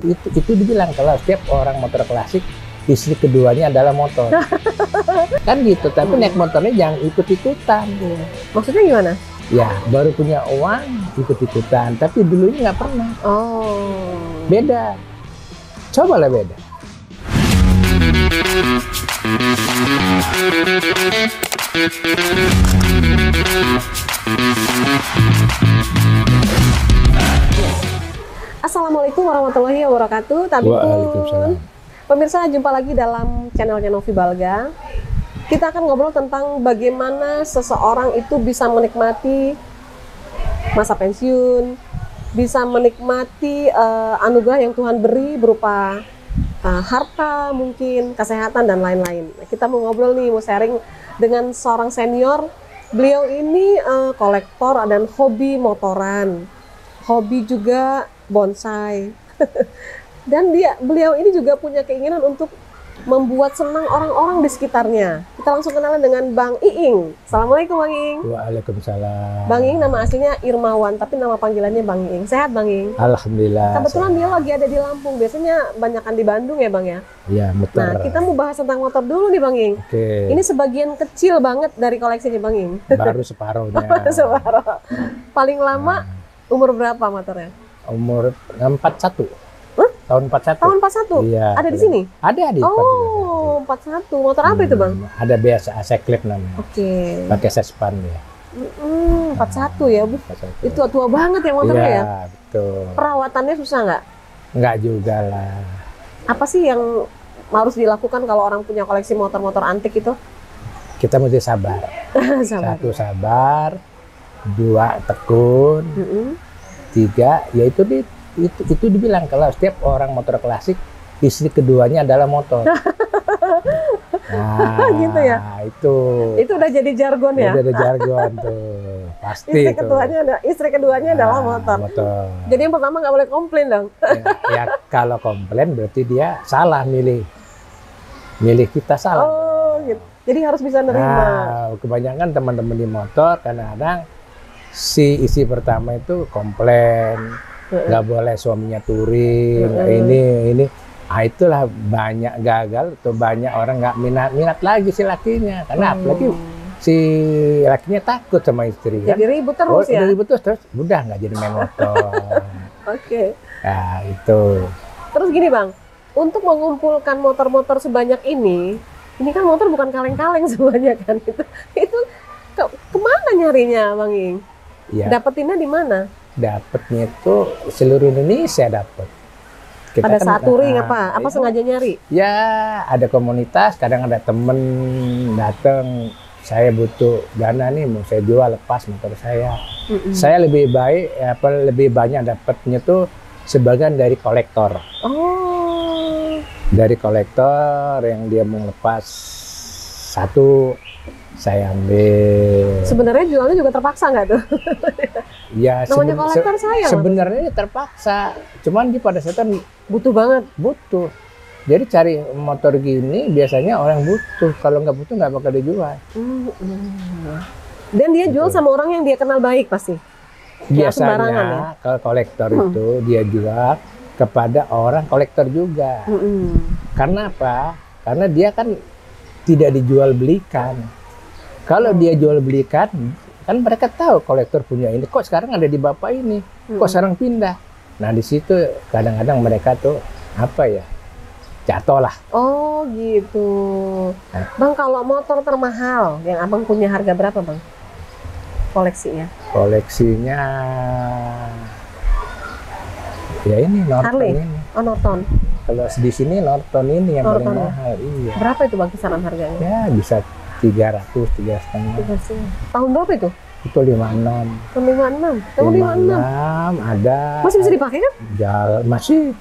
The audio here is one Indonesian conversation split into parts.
Itu dibilang kalau setiap orang motor klasik istri keduanya adalah motor. Kan gitu, tapi naik motornya jangan ikut-ikutan. Maksudnya gimana? Ya, baru punya uang ikut-ikutan, tapi dulunya nggak pernah. Oh. Beda. Cobalah beda. Assalamualaikum warahmatullahi wabarakatuh. Waalaikumsalam. Pemirsa, jumpa lagi dalam channelnya Novi Balga. Kita akan ngobrol tentang bagaimana seseorang itu bisa menikmati masa pensiun, bisa menikmati anugerah yang Tuhan beri berupa harta, mungkin kesehatan dan lain-lain. Kita mau ngobrol nih, mau sharing dengan seorang senior. Beliau ini kolektor dan hobi motoran, hobi juga bonsai. Dan beliau ini juga punya keinginan untuk membuat senang orang-orang di sekitarnya. Kita langsung kenalan dengan Bang Iing. Assalamualaikum Bang Iing. Waalaikumsalam. Bang Iing nama aslinya Irmawan, tapi nama panggilannya Bang Iing. Sehat Bang Iing? Alhamdulillah. Kebetulan dia lagi ada di Lampung. Biasanya banyakan di Bandung ya Bang ya? Iya, betul. Nah, kita mau bahas tentang motor dulu nih Bang Iing. Oke. Ini sebagian kecil banget dari koleksinya Bang Iing. Baru separuhnya. Separuh. Paling lama umur berapa motornya? Umur 41. Tahun 41. Tahun 41? Iya. Ada di sini? Ada di Oh, 41. Motor apa itu Bang? Ada biasa Seclip namanya. Oke. Pakai sespan ya. 41 ya Bu. 41. Itu tua banget ya motornya Iya, ya? betul. Perawatannya susah nggak? Enggak juga lah. Apa sih yang harus dilakukan kalau orang punya koleksi motor-motor antik itu? Kita mesti sabar. Sabar. Satu sabar, dua tekun, tiga yaitu itu dibilang kalau setiap orang motor klasik istri keduanya adalah motor. Nah, Gitu ya? Itu Itu udah jadi jargon ya? udah ada jargon tuh. Pasti Istri keduanya adalah motor. Jadi yang pertama nggak boleh komplain dong. Ya, kalau komplain berarti dia salah milih kita salah. Oh gitu. Jadi harus bisa nerima. Nah, kebanyakan teman-teman di motor kadang-kadang si istri pertama itu komplain, nggak boleh suaminya touring, ini. Ah, itulah banyak gagal atau banyak orang nggak minat lagi si lakinya, karena apalagi si lakinya takut sama istri. Jadi ribut terus ya? Ribut terus, udah nggak jadi main motor. Oke. Nah, itu. Terus gini Bang, untuk mengumpulkan motor-motor sebanyak ini kan motor bukan kaleng-kaleng semuanya kan? Itu kemana nyarinya Bang Iing? Ya. Dapetinnya di mana? Dapatnya itu seluruh Indonesia dapat. Pada saat touring apa sengaja nyari? Ya, ada komunitas, kadang ada temen datang, saya butuh dana nih, mau saya jual lepas motor saya. Saya lebih banyak dapatnya tuh sebagian dari kolektor. Oh. Dari kolektor yang dia mau lepas satu, saya ambil. Sebenarnya jualnya juga terpaksa nggak tuh? Ya, namanya kolektor sayang. Sebenarnya terpaksa, cuman di pada saat butuh banget. Butuh. Jadi cari motor gini biasanya orang butuh. Kalau nggak butuh nggak bakal dijual. Dan dia jual sama orang yang dia kenal baik pasti. Biasanya ya? kalau kolektor itu dia jual kepada orang kolektor juga. Karena apa? Karena dia kan tidak dijual belikan. Kalau dia jual belikan, kan mereka tahu kolektor punya ini. Kok sekarang ada di bapak ini? Kok sekarang pindah? Nah di situ kadang-kadang mereka tuh apa ya, jatuh lah. Oh gitu. Bang, kalau motor termahal yang abang punya harga berapa Bang? Koleksinya? Koleksinya ya ini Norton. Harley? Ini. Oh Norton. Kalau di sini Norton ini yang Norton paling mahal. Iya. Berapa itu Bang kisaran harganya? Ya bisa 300, 3,5. Tahun berapa itu? Itu 56. Tahun 56. Tahun 56. Ada. Masih bisa dipakai kan? Masih.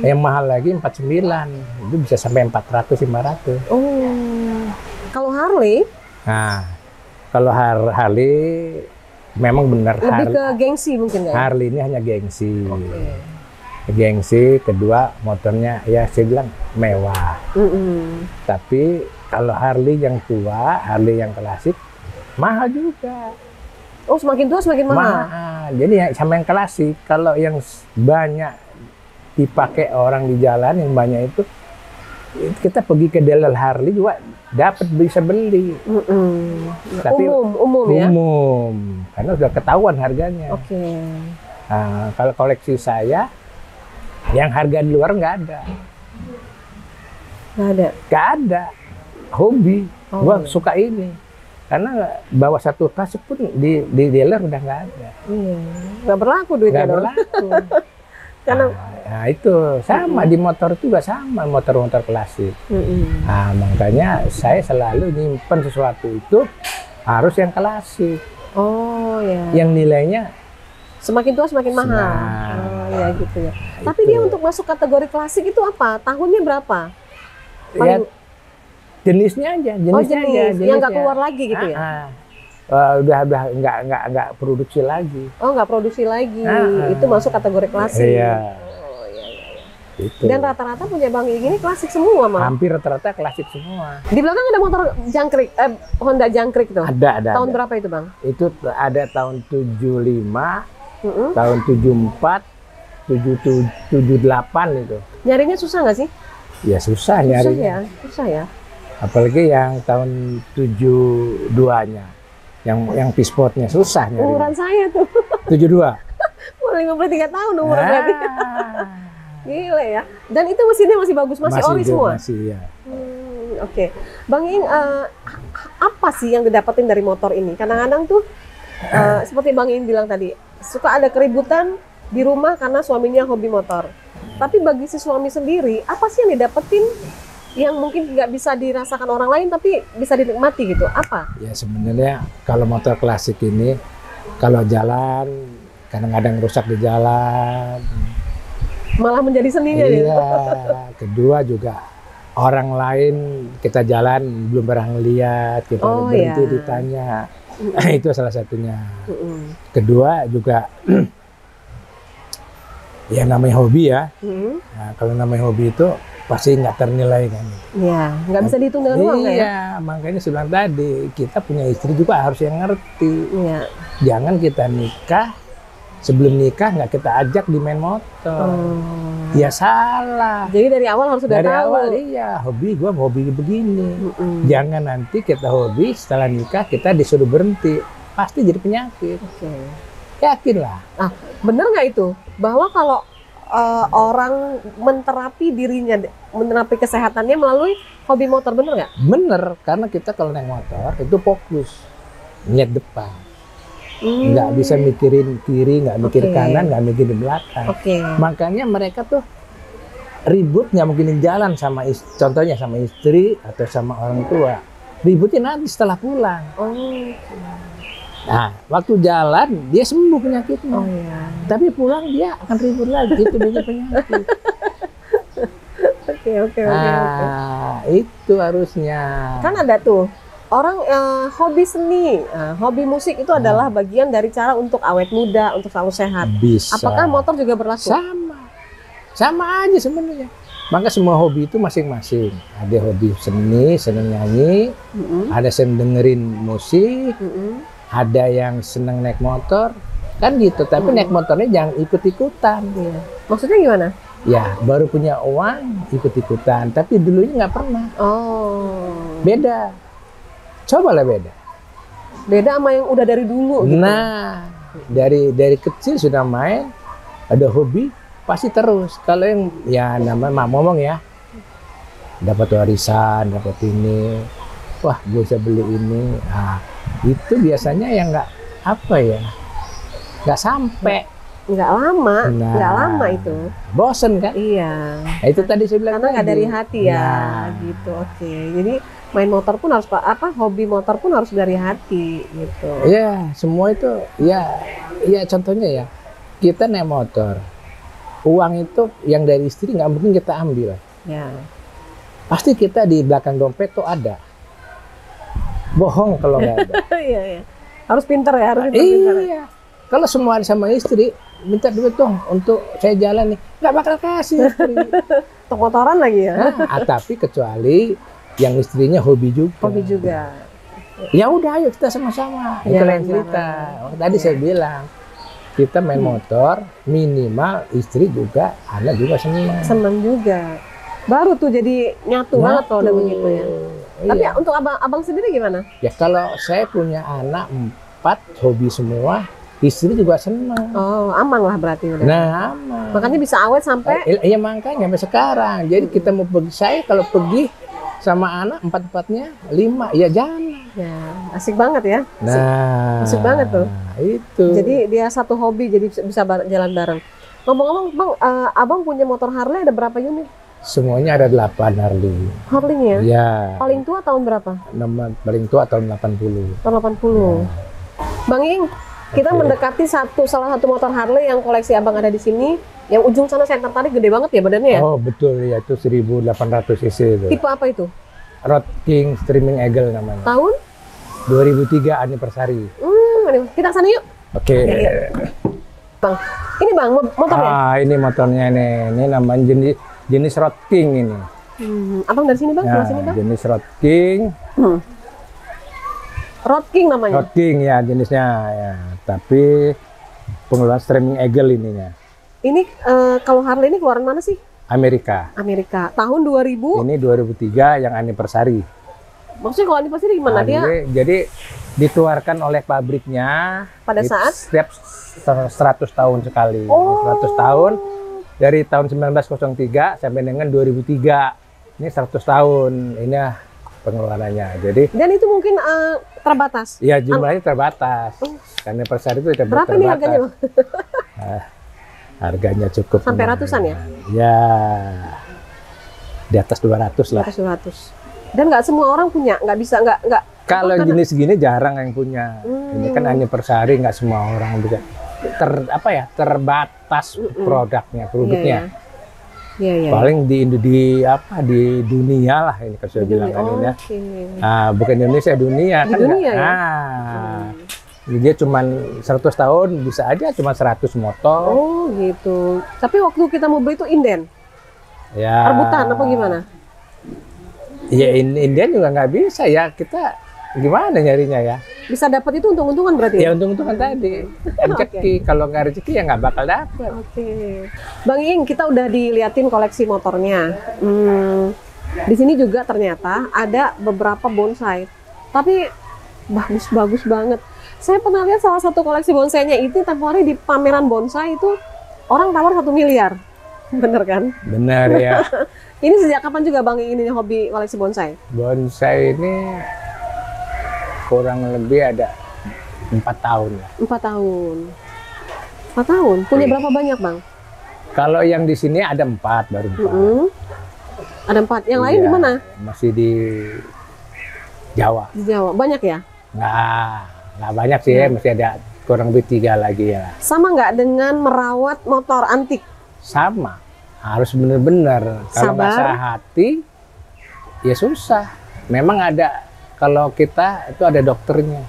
Yang mahal lagi 49. Itu bisa sampai 400, 500. Oh. Kalau Harley? Nah, kalau Harley memang benar lebih ke gengsi mungkin ya? Harley ini hanya gengsi. Gengsi, kedua motornya ya saya bilang mewah. Tapi kalau Harley yang tua, Harley yang klasik mahal juga. Oh, semakin tua semakin mahal. Jadi ya sama yang klasik, kalau yang banyak dipakai orang di jalan yang banyak itu, kita pergi ke dealer Harley juga dapat bisa beli. Tapi umum ya. Umum, karena sudah ketahuan harganya. Oke. Nah, kalau koleksi saya, yang harga di luar nggak ada. Nggak ada. Hobi. Gua suka ini. Karena bawa satu tas pun di dealer udah nggak ada. Nggak berlaku duitnya. Nggak berlaku. Karena nah itu sama di motor juga sama, motor-motor klasik. Nah, makanya saya selalu nyimpen sesuatu itu harus yang klasik. Oh ya. Yang nilainya semakin tua semakin mahal. Oh ya gitu ya. Tapi dia untuk masuk kategori klasik itu apa? Tahunnya berapa? Ya, jenisnya aja, jenisnya yang nggak keluar lagi gitu ya? Udah nggak produksi lagi. Oh, nggak produksi lagi. Itu masuk kategori klasik. Iya. Oh iya. Itu. Dan rata-rata punya Bang Igi ini klasik semua, Bang. Hampir rata-rata klasik semua. Di belakang ada motor jangkrik, Honda jangkrik tuh. Ada. Tahun berapa itu, Bang? Itu ada tahun 75, tahun 74, 78 itu. Nyarinya susah nggak sih? Ya susah nyarinya. Susah ya. Apalagi yang tahun 72-nya. Yang P-Sportnya susah nyarinya. Umuran saya tuh. 72. Mau 53 tahun umur berarti. Gila ya. Dan itu mesinnya masih bagus, masih ori semua? Masih, ya. Oke. Bang Ing, apa sih yang didapetin dari motor ini? Kadang-kadang tuh, seperti Bang Ing bilang tadi, suka ada keributan di rumah karena suaminya hobi motor. Tapi bagi si suami sendiri, apa sih yang didapetin yang mungkin nggak bisa dirasakan orang lain tapi bisa dinikmati gitu? Apa? Ya sebenarnya kalau motor klasik ini, kalau jalan, kadang-kadang rusak di jalan. Malah menjadi seninya ya? Iya, kedua juga orang lain kita jalan belum pernah ngeliat, kita berhenti ditanya. Itu salah satunya. Kedua juga ya namanya hobi ya. Nah, kalau namanya hobi itu pasti nggak ternilai kan. Iya, nggak bisa dihitung dengan uang ya. Iya, makanya saya bilang tadi kita punya istri juga harus yang ngerti. Iya. Jangan kita nikah, sebelum nikah nggak kita ajak di main motor. Ya salah. Jadi dari awal harus sudah tahu. Dari awal iya, gua hobi begini. Jangan nanti kita hobi setelah nikah kita disuruh berhenti, pasti jadi penyakit. Yakinlah. Ah, bener nggak itu? Bahwa kalau orang menterapi dirinya, menterapi kesehatannya melalui hobi motor, bener nggak? Bener, karena kita kalau naik motor itu fokus, lihat depan. Nggak bisa mikirin kiri, nggak mikir kanan, nggak mikirin belakang. Makanya mereka tuh ribut nggak mungkin jalan sama contohnya sama istri atau sama orang tua. Ributnya nanti setelah pulang. Nah, waktu jalan dia sembuh penyakitnya. Tapi pulang dia akan ribut lagi, itu dia penyakit. Oke. Itu harusnya. Kan ada tuh orang hobi seni, hobi musik itu adalah bagian dari cara untuk awet muda, untuk selalu sehat. Bisa. Apakah motor juga berlaku? Sama aja sebenarnya. Maka semua hobi itu masing-masing. Ada hobi seni, senang nyanyi, ada senang dengerin musik. Ada yang senang naik motor, kan gitu. Tapi naik motornya jangan ikut-ikutan. Maksudnya gimana? Ya, baru punya uang ikut-ikutan. Tapi dulunya nggak pernah. Beda. Cobalah beda. Beda sama yang udah dari dulu. Gitu. Nah, dari kecil sudah main, ada hobi, pasti terus. Kalau yang ya namanya ngomong ya, dapat warisan, dapat ini, wah gue bisa beli ini. Itu biasanya yang nggak sampai, nggak lama itu bosen kan. Iya, nah, itu tadi saya bilang karena nggak dari hati ya. Gitu. Jadi main motor pun harus hobi motor pun harus dari hati gitu. Ya semua itu ya contohnya ya, kita naik motor, uang itu yang dari istri nggak mungkin kita ambil ya. Pasti kita di belakang dompet tuh ada. Bohong kalau nggak ada. Iya. Harus pintar ya, harus pintar. Iya. Kalau semua sama istri, minta duit dong untuk saya jalan nih, nggak bakal kasih istri. Untuk motoran lagi ya. Tapi kecuali yang istrinya hobi juga. Ya udah, ayo kita sama-sama. Itu lain cerita. Tadi saya bilang, kita main motor, minimal istri juga, anak juga senang. Senang juga. Baru tuh jadi nyatu banget kalau udah begitu ya. Iya. Tapi untuk abang sendiri gimana? Ya kalau saya punya anak 4, hobi semua, istri juga senang. Oh, aman lah berarti udah. Nah, aman. Makanya bisa awet sampai. Iya makanya sampai sekarang. Jadi kita mau pergi, saya kalau pergi sama anak 4-4-nya 5, ya jalan. Ya, asik banget ya. Nah, asik banget tuh. Itu. Jadi dia satu hobi, jadi bisa jalan bareng. Ngomong-ngomong, Bang, abang punya motor Harley ada berapa unit? Semuanya ada 8 Harley. Harley-nya? Ya. Paling tua tahun berapa? Paling tua tahun 80. Tahun 80. Bang Ing, kita mendekati salah satu motor Harley yang koleksi abang ada di sini. Yang ujung sana saya tertarik, gede banget ya badannya ya? Oh betul ya, itu 1800 cc itu. Tipe apa itu? Road King Streaming Eagle namanya. Tahun? 2003 anniversary. Kita kesana yuk. Oke. Bang, ini Bang motornya? Ini motornya nih. Ini namanya jenis Road King ini. Abang dari sini Bang, Ya, sini Bang. jenis Road King. Road King namanya? Road King ya jenisnya ya. Tapi pengeluaran Streaming Eagle ininya. Ini kalau Harley ini keluaran mana sih? Amerika. Amerika. Tahun 2000? Ini 2003 yang anniversary. Maksudnya kalau anniversary gimana? Dia jadi dikeluarkan oleh pabriknya pada saat setiap 100 tahun sekali. Oh. 100 tahun dari tahun 1903 sampai dengan 2003. Ini 100 tahun ini pengeluarannya. Jadi dan itu mungkin terbatas. ya jumlahnya terbatas. Karena anniversary itu terbatas. Berapa nih harganya, Bang? Harganya cukup sampai ratusan ya? Ya. Di atas 200 lah. 200. Dan nggak semua orang punya, nggak bisa nggak. Kalau jenis gini jarang yang punya. Ini kan anniversary, nggak semua orang bisa. Terbatas produknya. Iya. Paling di dunia lah ini kalau saya bilang kan ini. Bukan Indonesia, dunia di kan. Dunia, ya? Dia cuma 100 tahun bisa aja cuma 100 motor. Oh gitu. Tapi waktu kita mau beli itu inden. Ya. Rebutan apa gimana? Ya inden juga nggak bisa ya, kita gimana nyarinya ya? Bisa dapat itu untung-untungan berarti? Ya untung-untungan tadi. Rezeki. Kalau nggak rezeki ya nggak bakal dapat. Oke. Bang Ing, kita udah diliatin koleksi motornya. Di sini juga ternyata ada beberapa bonsai. Tapi bagus-bagus banget. Saya pernah lihat salah satu koleksi bonsainya itu tempo hari di pameran bonsai itu orang tawar 1 miliar. Bener kan? Bener ya. Ini sejak kapan juga Bang Ing ini hobi koleksi bonsai? Bonsai ini kurang lebih ada 4 tahun ya. 4 tahun. 4 tahun? Punya berapa banyak Bang? Kalau yang di sini ada 4, baru 4. Ada 4. Yang lain di mana? Masih di Jawa. Di Jawa. Banyak ya? Nggak banyak sih, masih ada kurang lebih 3 lagi ya. Sama nggak dengan merawat motor antik? Sama, harus bener-bener. Kalau nggak hati, ya susah. Memang ada, kalau kita itu ada dokternya.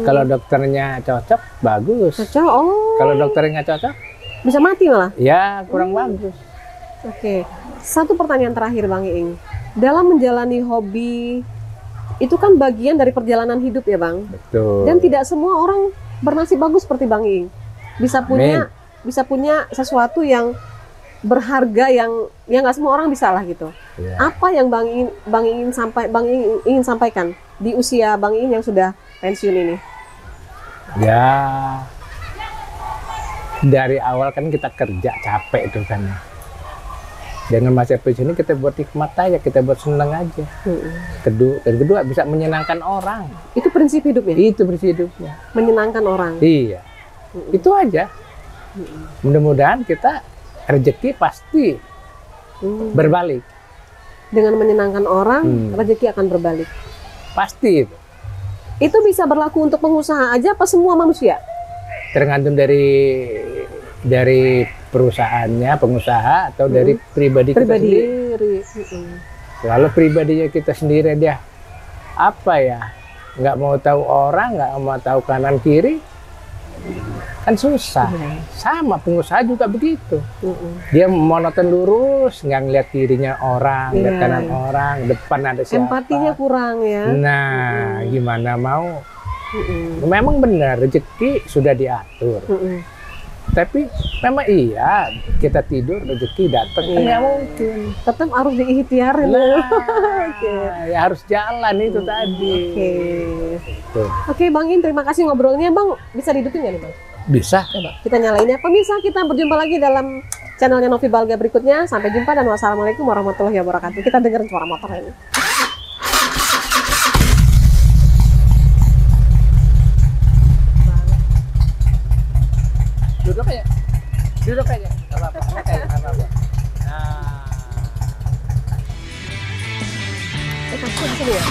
Kalau dokternya cocok, bagus. Cocok, Kalau dokternya nggak cocok, bisa mati malah? Ya, kurang bagus. Oke, satu pertanyaan terakhir Bang Ing. Dalam menjalani hobi, itu kan bagian dari perjalanan hidup ya Bang? Betul. Dan tidak semua orang bernasib bagus seperti Bang Ing. Bisa punya sesuatu yang berharga yang nggak semua orang bisa lah gitu. Ya. Apa yang Bang Ing ingin sampaikan di usia Bang Ing yang sudah pensiun ini? Ya, dari awal kan kita kerja capek itu kan. Dengan masa pensiun ini kita buat nikmat aja, kita buat senang aja. Kedua bisa menyenangkan orang. Itu prinsip hidupnya? Itu prinsip hidupnya. Menyenangkan orang? Iya. Itu aja. Mudah-mudahan kita rezeki pasti berbalik. Dengan menyenangkan orang, rezeki akan berbalik. Pasti itu. Itu bisa berlaku untuk pengusaha aja apa semua manusia? Tergantung dari perusahaannya, pengusaha, atau dari pribadi kita sendiri. Kalau pribadinya kita sendiri dia nggak mau tahu orang, nggak mau tahu kanan kiri, kan susah. Sama pengusaha juga begitu. Dia monoton lurus, nggak ngeliat kirinya orang, ngeliat kanan orang, depan ada siapa. Empatinya kurang ya. Nah, gimana mau Memang benar rezeki sudah diatur. Tapi memang iya kita tidur rezeki datang kan nggak mungkin. Tetap harus diikhtiarin. Nah, ya harus jalan itu tadi. Oke, Bang In, terima kasih ngobrolnya. Bang, bisa dihidupin nggak nih, Bang? Bisa. Coba kita nyalain ya. Pemirsa, kita berjumpa lagi dalam channelnya Novi Balga berikutnya. Sampai jumpa dan wassalamualaikum warahmatullahi wabarakatuh. Kita dengerin suara motor ini. Duduk aja, nggak apa-apa. Nah, Kamu di sini ya?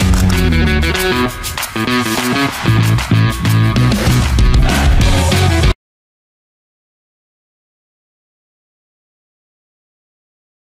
ya.